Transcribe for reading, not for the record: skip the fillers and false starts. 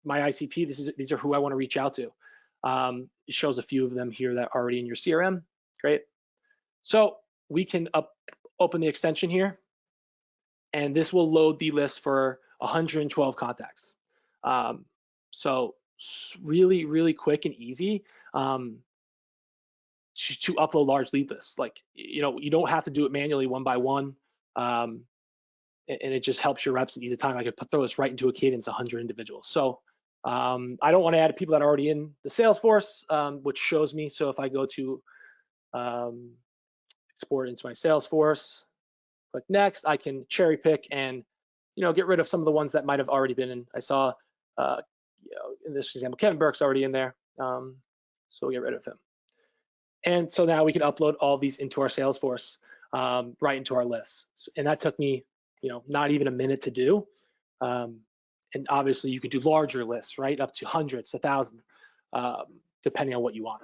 my ICP, these are who I want to reach out to. It shows a few of them here that are already in your CRM. Great. So we can open the extension here, and this will load the list for 112 contacts. So really, really quick and easy to upload large lead lists. Like, you know, you don't have to do it manually one by one. And it just helps your reps in easy time. I could throw this right into a cadence, 100 individuals. So I don't want to add people that are already in the Salesforce, which shows me. So if I go to export into my Salesforce, click next, I can cherry pick and, you know, get rid of some of the ones that might have already been in. I saw, you know, in this example, Kevin Burke's already in there. So we'll get rid of him. And so now we can upload all these into our Salesforce, right into our lists. And that took me, you know, not even a minute to do. And obviously you could do larger lists, right? Up to hundreds, 1,000, depending on what you want.